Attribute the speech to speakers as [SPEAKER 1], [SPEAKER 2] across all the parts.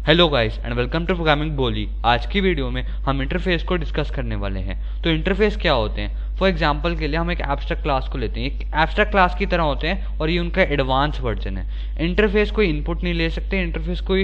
[SPEAKER 1] Hello guys and welcome to programming Boli. आज की video में हम इंटरफेस को डिस्कस करने वाले हैं। तो इंटरफेस क्या होते हैं? फॉर एग्जांपल के लिए हम एक एब्स्ट्रैक्ट क्लास को लेते हैं। एक एब्स्ट्रैक्ट क्लास की तरह होते हैं और ये उनका एडवांस वर्जन है। इंटरफेस कोई इनपुट नहीं ले सकते, इंटरफेस कोई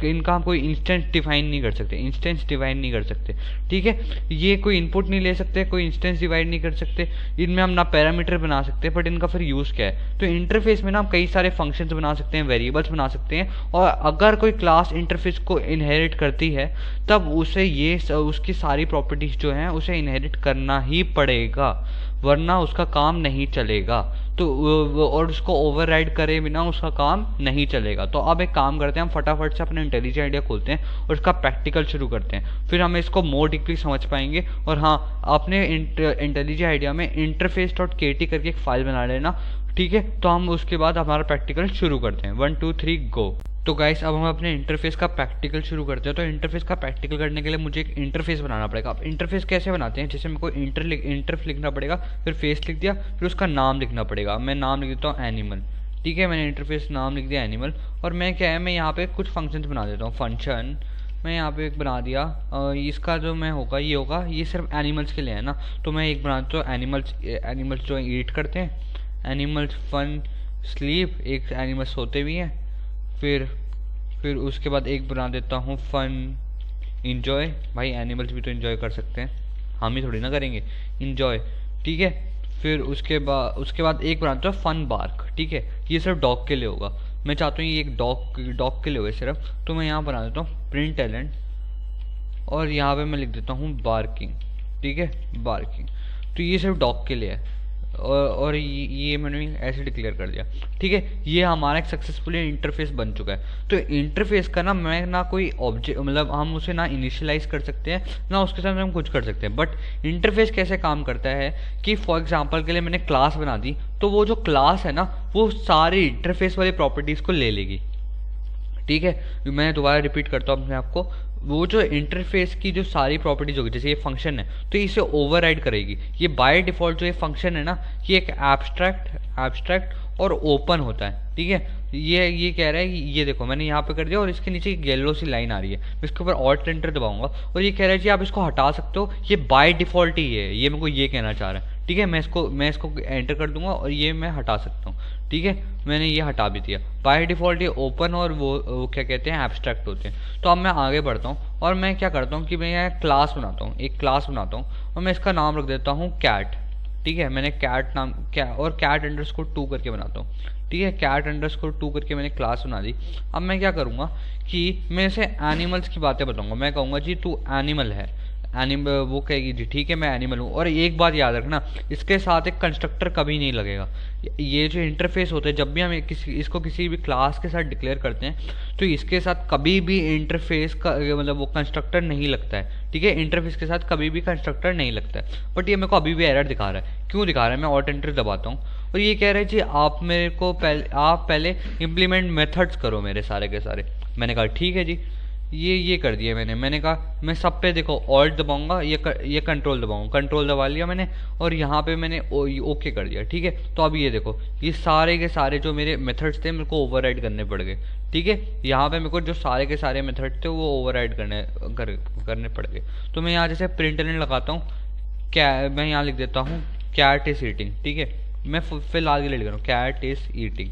[SPEAKER 1] इनका कोई इंस्टेंस डिफाइन नहीं कर सकते, ठीक है। ये कोई इनपुट नहीं ले सकते, कोई इंस्टेंस डिवाइड नहीं कर सकते, इनमें हम ना पैरामीटर बना सकते हैं। बट इनका फिर यूज़ क्या है? तो इंटरफेस में ना हम कई सारे फंक्शंस बना सकते हैं, वेरिएबल्स बना सकते हैं, और अगर कोई क्लास इंटरफेस को इनहेरिट करती है तब उसे उसकी सारी प्रॉपर्टीज जो हैं उसे इनहेरिट करना ही पड़ेगा, वरना उसका काम नहीं चलेगा। तो और उसको ओवरराइड करे बिना उसका काम नहीं चलेगा। तो अब एक काम करते हैं, हम फटाफट से अपना इंटेलिजेंट आइडिया खोलते हैं और इसका प्रैक्टिकल शुरू करते हैं, फिर हम इसको मोर डीपली समझ पाएंगे। और हाँ, अपने इंटेलिजेंट आइडिया में interface.kt करके एक फाइल बना लेना, ठीक है। तो हम उसके बाद हमारा प्रैक्टिकल शुरू करते हैं। 1 2 3 गो। तो गाइस अब हम अपने इंटरफेस का प्रैक्टिकल शुरू करते हैं। तो इंटरफेस का प्रैक्टिकल करने के लिए मुझे एक इंटरफेस बनाना पड़ेगा। अब इंटरफेस कैसे बनाते हैं? जैसे मेरे को इंटरफ लिखना पड़ेगा, फिर फेस लिख दिया, फिर उसका नाम लिखना पड़ेगा। मैं नाम लिख देता हूँ एनिमल, ठीक है। मैंने इंटरफेस नाम लिख दिया एनिमल। और मैं क्या है, मैं यहाँ पे कुछ फंक्शंस बना देता हूँ। फंक्शन मैं यहाँ पे एक बना दिया, इसका जो मैं होगा ये सिर्फ एनिमल्स के लिए है ना। तो मैं एक बना देता हूँ एनिमल्स जो ईट करते हैं, एनिमल्स फन स्लीप, एक एनिमल सोते भी हैं। फिर उसके बाद एक बना देता हूँ फन इंजॉय। भाई एनिमल्स भी तो इंजॉय कर सकते हैं, हम ही थोड़ी ना करेंगे इंजॉय, ठीक है। फिर उसके बाद एक बना देता हूँ फन बार्क, ठीक है। ये सिर्फ डॉग के लिए होगा, मैं चाहता हूँ ये एक डॉग के लिए होगा सिर्फ। तो मैं यहाँ बना देता हूँ प्रिंट एलेंट, और यहाँ पे मैं लिख देता हूँ बार्किंग, ठीक है, बार्किंग। तो ये सिर्फ डॉग के लिए है, और ये मैंने ऐसे डिक्लेयर कर दिया, ठीक है। ये हमारा एक सक्सेसफुली इंटरफेस बन चुका है। तो इंटरफेस का ना मैं ना कोई ऑब्जेक्ट, मतलब हम उसे ना इनिशियलाइज कर सकते हैं ना उसके साथ हम कुछ कर सकते हैं। बट इंटरफेस कैसे काम करता है कि फॉर एग्जांपल के लिए मैंने क्लास बना दी, तो वो जो क्लास है ना वो सारी इंटरफेस वाली प्रॉपर्टीज़ को ले लेगी, ठीक है। मैं दोबारा रिपीट करता हूँ अपने आपको। वो जो इंटरफेस की जो सारी प्रॉपर्टीज होगी, जैसे ये फंक्शन है तो इसे ओवरराइड करेगी। ये बाय डिफॉल्ट जो ये फंक्शन है ना, ये एक एब्स्ट्रैक्ट और ओपन होता है, ठीक है। ये कह रहा है कि ये देखो मैंने यहाँ पे कर दिया और इसके नीचे एक येलो सी लाइन आ रही है, मैं इसके ऊपर ऑल्ट एंटर दबाऊंगा और ये कह रहा है जी आप इसको हटा सकते हो, ये बाय डिफॉल्ट ही है, ये मेरे को ये कहना चाह रहा है, ठीक है। मैं इसको एंटर कर दूंगा और ये मैं हटा सकता हूँ, ठीक है। मैंने ये हटा भी दिया। बाय डिफॉल्ट ये ओपन और वो क्या कहते हैं, एब्स्ट्रैक्ट होते हैं। तो अब मैं आगे बढ़ता हूँ और मैं क्या करता हूँ कि मैं यहाँ क्लास बनाता हूँ, एक क्लास बनाता हूँ और मैं इसका नाम रख देता हूँ कैट, ठीक है। मैंने कैट नाम और कैट अंडरस्कोर 2 करके बनाता हूँ, ठीक है। कैट अंडरस्कोर 2 करके मैंने क्लास बना दी। अब मैं क्या करूँगा कि मैं इसे एनिमल्स की बातें बताऊँगा। मैं कहूँगा जी तू एनिमल है, वो कहेगी जी ठीक है मैं एनिमल हूँ। और एक बात याद रखना, इसके साथ एक कंस्ट्रक्टर कभी नहीं लगेगा। ये जो इंटरफेस होता है, जब भी हम इसको किसी भी क्लास के साथ डिक्लेयर करते हैं तो इसके साथ कभी भी इंटरफेस का मतलब वो कंस्ट्रक्टर नहीं लगता है, ठीक है। इंटरफेस के साथ कभी भी कंस्ट्रक्टर नहीं लगता है। बट ये मेरे को अभी भी एरर दिखा रहा है। क्यों दिखा रहा है? मैं ऑल्ट एंटर दबाता हूँ और ये कह रहा है जी आप पहले इम्प्लीमेंट मेथड्स करो मेरे सारे के सारे। मैंने कहा ठीक है जी, ये कर दिया मैंने कहा मैं सब पे देखो ऑल्ट दबाऊंगा, ये कंट्रोल दबाऊंगा, कंट्रोल दबा लिया मैंने और यहाँ पे मैंने ओके कर दिया, ठीक है। तो अब ये देखो ये सारे के सारे जो मेरे मेथड्स थे मेरे को ओवरराइड करने पड़ गए, ठीक है। यहाँ पे मेरे को जो सारे के सारे मेथड थे वो ओवरराइड करने पड़ गए। तो मैं यहाँ जैसे प्रिंट लगाता हूँ, मैं यहाँ लिख देता हूँ कैट इज ईटिंग, ठीक है। मैं फिलहाल के लिए लिख रहा हूँ कैट इज ईटिंग,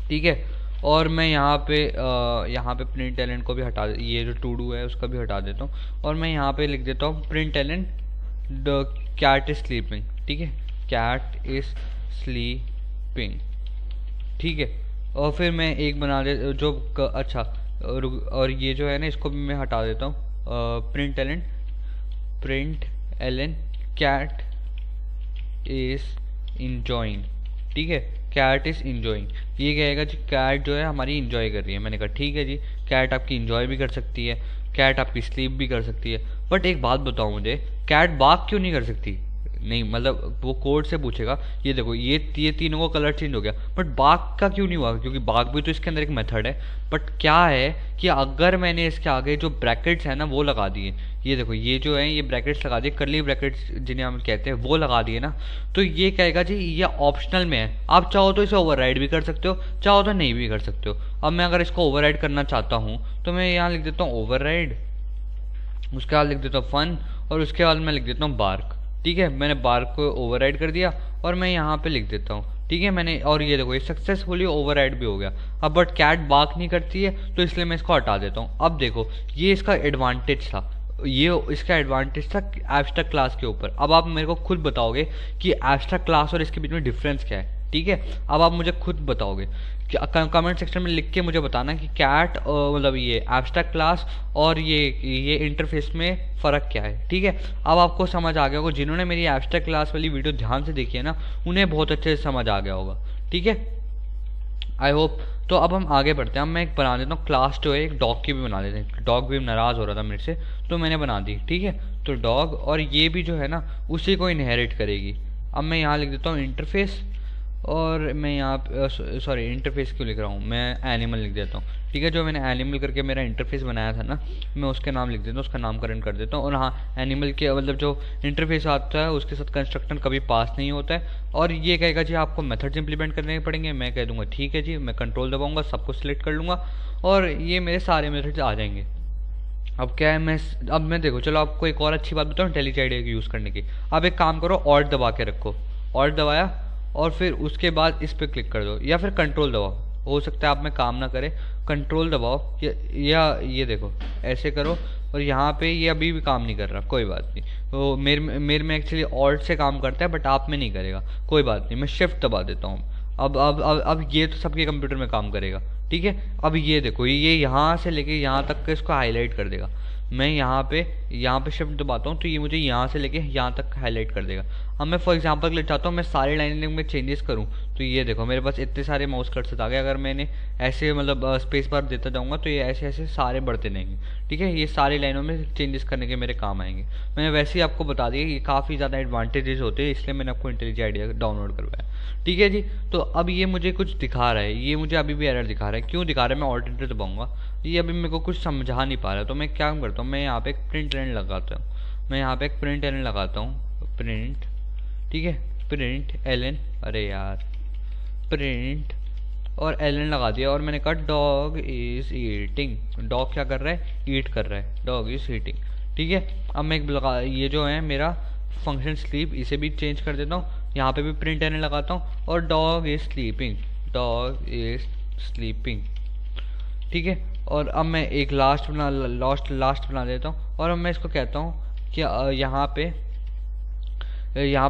[SPEAKER 1] ठीक है। और मैं यहाँ पे प्रिंट एलेंट को भी हटा, ये जो टू डू है उसका भी हटा देता हूँ और मैं यहाँ पे लिख देता हूँ print element the cat is sleeping, ठीक है। कैट इज स्लीपिंग, ठीक है। और फिर मैं एक बना दे जो अच्छा, और ये जो है ना इसको भी मैं हटा देता हूँ। प्रिंट एलेंट कैट इज इंजॉइंग, ठीक है। कैट इज इंजॉइंग, ये कहेगा जी कैट जो है हमारी इंजॉय कर रही है। मैंने कहा ठीक है जी, कैट आपकी इंजॉय भी कर सकती है, कैट आपकी स्लीप भी कर सकती है। बट एक बात बताओ मुझे, कैट बाग क्यों नहीं कर सकती? नहीं मतलब वो कोड से पूछेगा, ये देखो ये तीनों को कलर चेंज हो गया, बट बाग का क्यों नहीं हुआ? क्योंकि बाग भी तो इसके अंदर एक मेथड है। बट क्या है कि अगर मैंने इसके आगे जो ब्रैकेट्स है ना वो लगा दिए, ये देखो ये जो है ये ब्रैकेट्स लगा दिए, करली ब्रैकेट्स जिन्हें हम कहते हैं वो लगा दिए ना, तो ये कहेगा जी ये ऑप्शनल में है, आप चाहो तो इसे ओवरराइड भी कर सकते हो, चाहो तो नहीं भी कर सकते हो। अब मैं अगर इसको ओवरराइड करना चाहता हूँ तो मैं यहाँ लिख देता हूँ ओवरराइड, उसके बाद लिख देता हूँ फन, और उसके बाद मैं लिख देता हूँ बार्क। ठीक है, मैंने बार्क को ओवरराइड कर दिया और मैं यहाँ पे लिख देता हूँ। ठीक है, मैंने, और ये देखो ये सक्सेसफुली ओवरराइड भी हो गया। अब बट कैट बार्क नहीं करती है तो इसलिए मैं इसको हटा देता हूँ। अब देखो ये इसका एडवांटेज था, ये इसका एडवांटेज था एब्स्ट्रैक्ट क्लास के ऊपर। अब आप मेरे को खुद बताओगे कि एब्स्ट्रैक्ट क्लास और इसके बीच में डिफरेंस क्या है। ठीक है, अब आप मुझे खुद बताओगे, कमेंट सेक्शन में लिख के मुझे बताना कि कैट मतलब ये एब्स्ट्रैक्ट क्लास और ये इंटरफेस में फ़र्क क्या है। ठीक है, अब आपको समझ आ गया होगा, जिन्होंने मेरी एब्स्ट्रैक्ट क्लास वाली वीडियो ध्यान से देखी है ना, उन्हें बहुत अच्छे से समझ आ गया होगा। ठीक है, आई होप। तो अब हम आगे बढ़ते हैं। अब मैं एक बना देता हूँ क्लास जो है, एक डॉग की भी बना देते हैं। डॉग भी नाराज़ हो रहा था मेरे से तो मैंने बना दी। ठीक है, तो डॉग, और ये भी जो है ना उसी को इनहेरिट करेगी। अब मैं यहाँ लिख देता हूँ इंटरफेस, और मैं यहाँ सॉरी इंटरफेस क्यों लिख रहा हूँ, मैं एनिमल लिख देता हूँ। ठीक है, जो मैंने एनिमल करके मेरा इंटरफेस बनाया था ना, मैं उसके नाम लिख देता हूँ, उसका नामकरण कर देता हूँ। और हाँ, एनिमल के मतलब जो इंटरफेस आता है उसके साथ कंस्ट्रक्टर कभी पास नहीं होता है। और ये कहेगा जी आपको मेथड्स इंप्लीमेंट करने पड़ेंगे, मैं कह दूँगा ठीक है जी, मैं कंट्रोल दबाऊँगा, सबको सिलेक्ट कर लूँगा और ये मेरे सारे मेथड्स आ जाएंगे। अब क्या है, अब मैं देखो, चलो आपको एक और अच्छी बात बताऊँ इंटेलिजेंट आइडिया यूज़ करने की। अब एक काम करो, ऑल्ट दबा के रखो, ऑल्ट दबाया और फिर उसके बाद इस पर क्लिक कर दो, या फिर कंट्रोल दबाओ, हो सकता है आप में काम ना करे, कंट्रोल दबाओ, या ये देखो ऐसे करो, और यहाँ पे ये अभी भी काम नहीं कर रहा, कोई बात नहीं। तो मेरे में एक्चुअली ऑल्ट से काम करता है, बट आप में नहीं करेगा, कोई बात नहीं, मैं शिफ्ट दबा देता हूँ। अब ये तो सबके कंप्यूटर में काम करेगा। ठीक है, अब ये देखो ये यहाँ से लेके यहाँ तक के इसको हाईलाइट कर देगा। मैं यहाँ पे शिफ्ट दबाता हूँ तो ये मुझे यहाँ से लेके यहाँ तक हाईलाइट कर देगा। अब मैं फॉर एग्जांपल के लिए चाहता हूँ मैं सारी लाइनिंग में चेंजेस करूँ, तो ये देखो मेरे पास इतने सारे माउस कर्सर आ गए। अगर मैंने ऐसे मतलब स्पेस बार देता जाऊँगा तो ये ऐसे ऐसे सारे बढ़ते रहेंगे। ठीक है, ये सारी लाइनों में चेंजेस करने के मेरे काम आएंगे। मैंने वैसे ही आपको बता दिया कि काफ़ी ज़्यादा एडवांटेजेस होते हैं, इसलिए मैंने आपको इंटेलिजेंट आइडिया डाउनलोड करवाया। ठीक है जी, तो अब ये मुझे कुछ दिखा रहा है, ये मुझे अभी भी एरर दिखा रहा है। क्यों दिखा रहा है, मैं ऑल्ट एंटर दबाऊंगा, ये अभी मेरे को कुछ समझा नहीं पा रहा। तो मैं क्या करता हूँ, मैं यहाँ पे एक प्रिंट लाइन लगाता हूँ, मैं यहाँ पे एक प्रिंट एलन लगाता हूँ, प्रिंट। ठीक है, प्रिंट एलन, अरे यार प्रिंट और एलन लगा दिया, और मैंने कहा डॉग इज ईटिंग। डॉग क्या कर रहा है, ईट कर रहा है, डॉग इज ईटिंग। ठीक है, अब मैं एक लगा, ये जो है मेरा फंक्शन स्लीप, इसे भी चेंज कर देता हूँ, यहाँ पे भी प्रिंट एलन लगाता हूँ, और dog is sleeping, dog is sleeping. ठीक है, और अब मैं एक लास्ट बना देता हूँ, और अब मैं इसको कहता हूँ कि यहाँ पे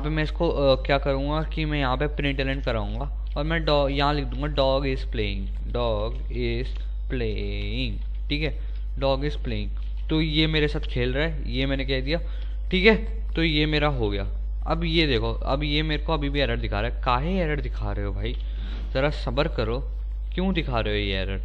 [SPEAKER 1] मैं इसको क्या करूँगा कि मैं यहाँ पे प्रिंट एलन कराऊँगा, और मैं यहाँ लिख दूंगा dog is playing, dog is playing. ठीक है, डॉग इज प्लेइंग, तो ये मेरे साथ खेल रहा है, ये मैंने कह दिया। ठीक है, तो ये मेरा हो गया। अब ये देखो, अब ये मेरे को अभी भी एरर दिखा रहा है। काहे एरर दिखा रहे हो भाई, ज़रा सब्र करो, क्यों दिखा रहे हो ये एरर।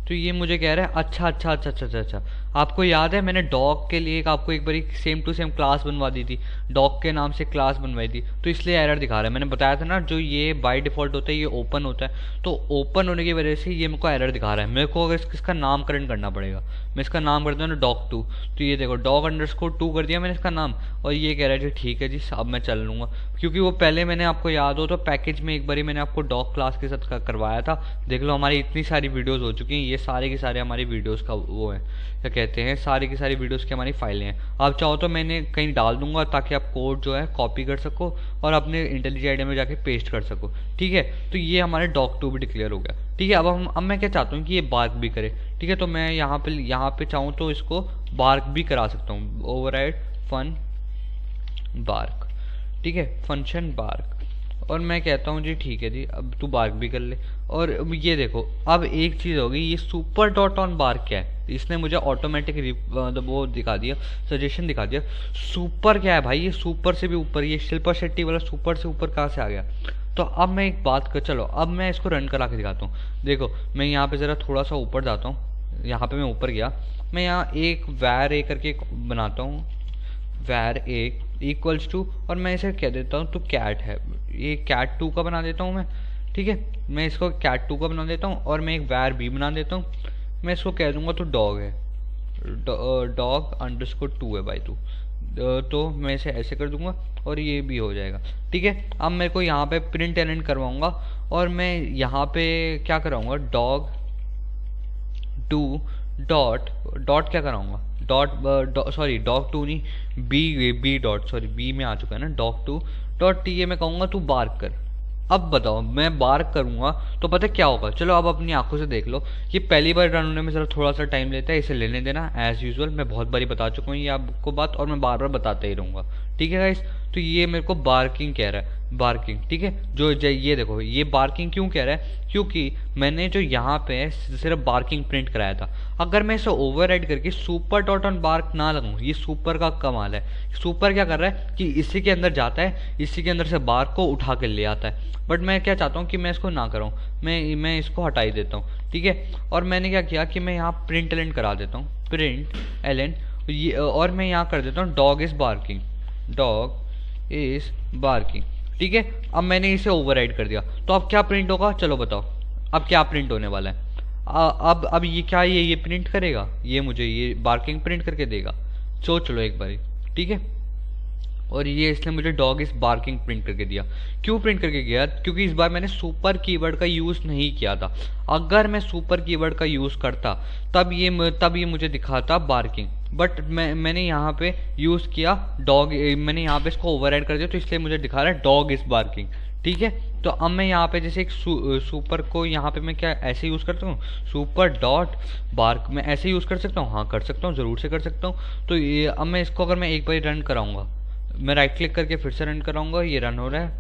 [SPEAKER 1] तो ये मुझे कह रहा है अच्छा, आपको याद है मैंने डॉग के लिए आपको एक बारी सेम टू सेम क्लास बनवा दी थी, डॉग के नाम से क्लास बनवाई थी, तो इसलिए एरर दिखा रहा है। मैंने बताया था ना, जो ये बाय डिफ़ॉल्ट होता है ये ओपन होता है, तो ओपन होने की वजह से ये मेरे को एरर दिखा रहा है। मेरे को अगर इसका नामकरण करना पड़ेगा, मैं इसका नाम कर दूँ ना डॉग2, तो ये देखो dog_2 कर दिया मैंने इसका नाम, और ये कह रहा है जी ठीक है जी, अब मैं चल लूँगा। क्योंकि वो पहले मैंने आपको याद हो तो पैकेज में एक बारी मैंने आपको डॉग क्लास के साथ करवाया था। देख लो हमारी इतनी सारी वीडियोस हो चुकी हैं, ये सारे के सारे हमारी वीडियोस का वो है, क्या कहते हैं, सारी की सारी वीडियोस की हमारी फाइलें हैं। आप चाहो तो मैंने कहीं डाल दूंगा ताकि आप कोड जो है कॉपी कर सको और अपने इंटेलिजेंट आइडिया में जाके पेस्ट कर सको। ठीक है, तो ये हमारे डॉग2 भी डिक्लेयर हो गया। ठीक है, अब मैं क्या चाहता हूँ कि ये बार्क भी करे। ठीक है, तो मैं यहाँ पे चाहूँ तो इसको बार्क भी करा सकता हूँ, ओवरराइड फन बार्क। ठीक है, फंक्शन बार्क, और मैं कहता हूँ जी ठीक है जी, अब तू बार्क भी कर ले। और ये देखो अब एक चीज़ होगी, ये सुपर डॉट ऑन बार्क क्या है, इसने मुझे ऑटोमेटिक वो दिखा दिया, सजेशन दिखा दिया। सुपर क्या है भाई, ये सुपर से भी ऊपर, ये शिल्पा शेट्टी वाला सुपर से ऊपर कहाँ से आ गया। तो अब मैं एक बात कर, चलो अब मैं इसको रन करा के दिखाता हूँ। देखो मैं यहाँ पे ज़रा थोड़ा सा ऊपर जाता हूँ, यहाँ पे मैं ऊपर गया, मैं यहाँ एक var a करके बनाता हूँ, var a इक्वल्स टू, और मैं इसे कह देता हूँ तो कैट है, ये cat2 का बना देता हूँ मैं। ठीक है, मैं इसको cat2 का बना देता हूँ, और मैं एक var b बना देता हूँ, मैं इसको कह दूंगा तो डॉग है, dog_2 है भाई तू, तो मैं इसे ऐसे कर दूंगा और ये भी हो जाएगा। ठीक है, अब मेरे को यहाँ पे प्रिंट एलन करवाऊंगा, और मैं यहाँ पे क्या कराऊंगा, टू डॉट डॉट क्या कराऊंगा, सॉरी डॉग टू नहीं, बी डॉट, सॉरी बी में आ चुका है ना, dog to dot T A में कहूँगा तू बार्क कर। अब बताओ मैं बार्क करूँगा तो पता क्या होगा, चलो अब अपनी आंखों से देख लो। ये पहली बार रन होने में ज़रा थोड़ा सा टाइम लेता है, इसे लेने देना एज़ यूजुअल। मैं बहुत बारी बता चुका हूँ ये आपको बात, और मैं बार बार बताता ही रहूँगा, ठीक है गाइस। तो ये मेरे को बार्किंग कह रहा है, बार्किंग, ठीक है। ये देखो ये बार्किंग क्यों कह रहा है, क्योंकि मैंने जो यहाँ पे सिर्फ बार्किंग प्रिंट कराया था। अगर मैं इसे ओवरराइड करके सुपर डॉट ऑन बार्क ना लगाऊं, ये सुपर का कमाल है। सुपर क्या कर रहा है कि इसी के अंदर जाता है, इसी के अंदर से बार्क को उठा के ले आता है। बट मैं क्या चाहता हूँ कि मैं इसको ना करूँ, मैं इसको हटा ही देता हूँ, ठीक है। और मैंने क्या किया कि मैं यहाँ प्रिंट एलेंट करा देता हूँ, प्रिंट एलेंट ये, और मैं यहाँ कर देता हूँ dog is barking, dog is barking, ठीक है। अब मैंने इसे ओवरराइड कर दिया, तो अब क्या प्रिंट होगा, चलो बताओ अब क्या प्रिंट होने वाला है। अब ये क्या, ये प्रिंट करेगा, ये मुझे ये बार्किंग प्रिंट करके देगा, सोच लो एक बारी, ठीक है। और ये इसने मुझे डॉग इज बार्किंग प्रिंट करके दिया। क्यों प्रिंट करके गया, क्योंकि इस बार मैंने सुपर कीवर्ड का यूज़ नहीं किया था। अगर मैं सुपर कीवर्ड का यूज़ करता तब ये मुझे दिखाता बार्किंग, बट मैंने यहाँ पे यूज़ किया डॉग, मैंने यहाँ पे इसको ओवरराइड कर दिया, तो इसलिए मुझे दिखा रहा है डॉग इज बार्किंग, ठीक है। तो अब मैं यहाँ पे जैसे एक सुपर को यहाँ पे मैं क्या ऐसे यूज़ करता हूँ, सुपर डॉट बार्क, मैं ऐसे यूज़ कर सकता हूँ, हाँ कर सकता हूँ, ज़रूर से कर सकता हूँ। तो ये अब मैं इसको अगर मैं एक बार रन कराऊंगा, मैं राइट क्लिक करके फिर से रन कराऊंगा, ये रन हो रहा है,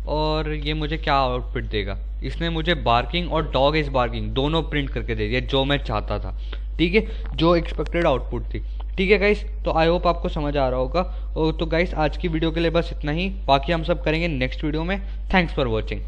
[SPEAKER 1] और ये मुझे क्या आउटपुट देगा, इसने मुझे बार्किंग और डॉग इज बार्किंग दोनों प्रिंट करके दे दिया, जो मैं चाहता था, ठीक है, जो एक्सपेक्टेड आउटपुट थी, ठीक है गाइस। तो आई होप आपको समझ आ रहा होगा। तो गाइस आज की वीडियो के लिए बस इतना ही, बाकी हम सब करेंगे नेक्स्ट वीडियो में। Thanks for watching.